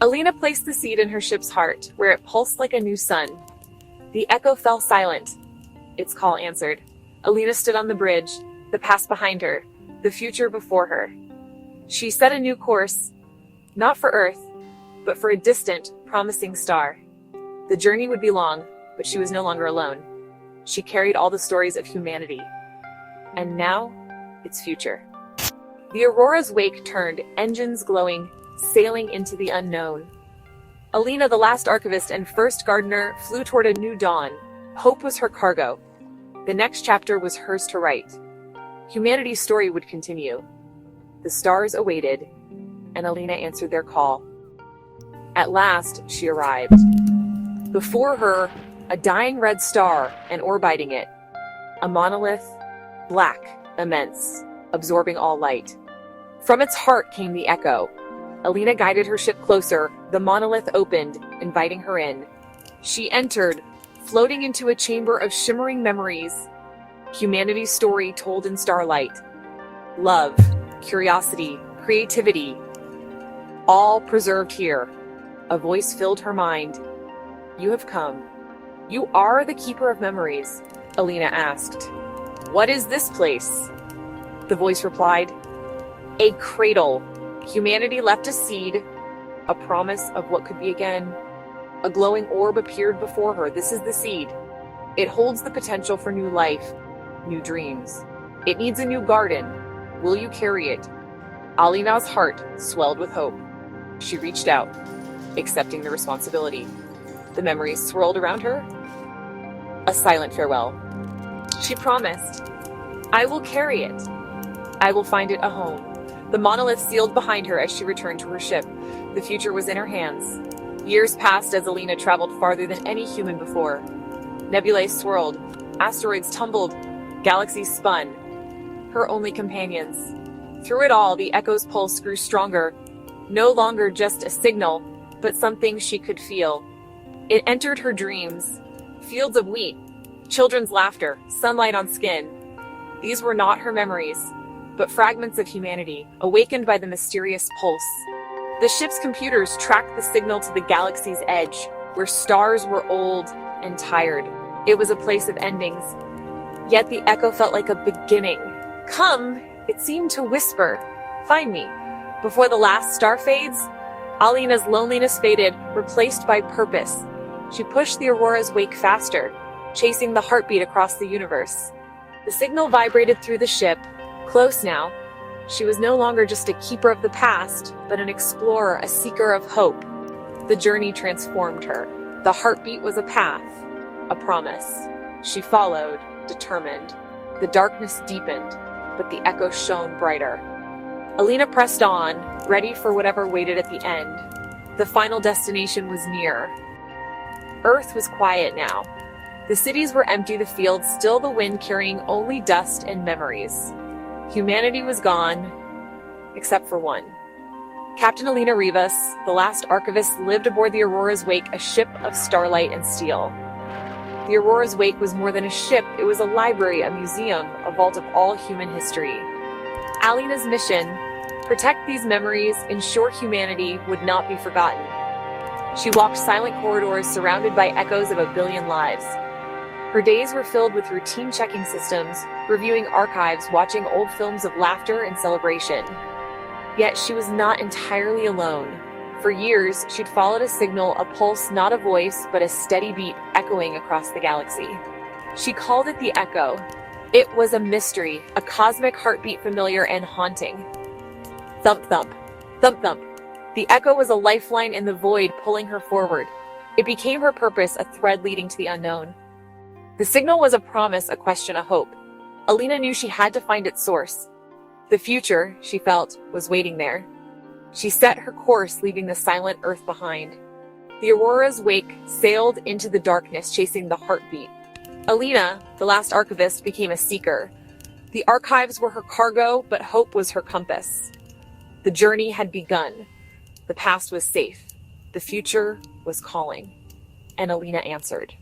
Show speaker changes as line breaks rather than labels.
Alina placed the seed in her ship's heart, where it pulsed like a new sun. The echo fell silent. Its call answered. Alina stood on the bridge, the past behind her, the future before her. She set a new course, not for Earth, but for a distant, promising star. The journey would be long, but she was no longer alone. She carried all the stories of humanity. And now, its future. The Aurora's wake turned, engines glowing, sailing into the unknown. Alina, the last Archivist and first gardener, flew toward a new dawn. Hope was her cargo. The next chapter was hers to write. Humanity's story would continue. The stars awaited, and Alina answered their call. At last, she arrived. Before her, a dying red star, and orbiting it, a monolith, black, immense, absorbing all light. From its heart came the echo. Alina guided her ship closer. The monolith opened, inviting her in. She entered, floating into a chamber of shimmering memories. Humanity's story told in starlight. Love, curiosity, creativity, all preserved here. A voice filled her mind. You have come. You are the keeper of memories, Alina asked. What is this place? The voice replied. A cradle. Humanity left a seed, a promise of what could be again. A glowing orb appeared before her. This is the seed. It holds the potential for new life, new dreams. It needs a new garden. Will you carry it? Alina's heart swelled with hope. She reached out, accepting the responsibility. The memories swirled around her. A silent farewell. She promised, I will carry it. I will find it a home. The monolith sealed behind her as she returned to her ship. The future was in her hands. Years passed as Alina traveled farther than any human before. Nebulae swirled, asteroids tumbled, galaxies spun. Her only companions. Through it all, the echo's pulse grew stronger. No longer just a signal, but something she could feel. It entered her dreams. Fields of wheat, children's laughter, sunlight on skin. These were not her memories, but fragments of humanity, awakened by the mysterious pulse. The ship's computers tracked the signal to the galaxy's edge, where stars were old and tired. It was a place of endings. Yet the echo felt like a beginning. Come, it seemed to whisper, find me. Before the last star fades, Alina's loneliness faded, replaced by purpose. She pushed the Aurora's wake faster, chasing the heartbeat across the universe. The signal vibrated through the ship, close now. She was no longer just a keeper of the past, but an explorer, a seeker of hope. The journey transformed her. The heartbeat was a path, a promise. She followed, determined. The darkness deepened, but the echo shone brighter. Alina pressed on, ready for whatever waited at the end. The final destination was near. Earth was quiet now. The cities were empty, the fields still, the wind carrying only dust and memories. Humanity was gone, except for one. Captain Alina Revas, the last Archivist, lived aboard the Aurora's wake, a ship of starlight and steel. The Aurora's wake was more than a ship, it was a library, a museum, a vault of all human history. Alina's mission, protect these memories, ensure humanity would not be forgotten. She walked silent corridors surrounded by echoes of a billion lives. Her days were filled with routine checking systems, reviewing archives, watching old films of laughter and celebration. Yet she was not entirely alone. For years, she'd followed a signal, a pulse, not a voice, but a steady beat echoing across the galaxy. She called it the Echo. It was a mystery, a cosmic heartbeat familiar and haunting. Thump, thump, thump, thump. The echo was a lifeline in the void, pulling her forward. It became her purpose, a thread leading to the unknown. The signal was a promise, a question, a hope. Alina knew she had to find its source. The future, she felt, was waiting there. She set her course, leaving the silent earth behind. The Aurora's wake sailed into the darkness, chasing the heartbeat. Alina, the last Archivist, became a seeker. The archives were her cargo, but hope was her compass. The journey had begun. The past was safe. The future was calling. And Alina answered.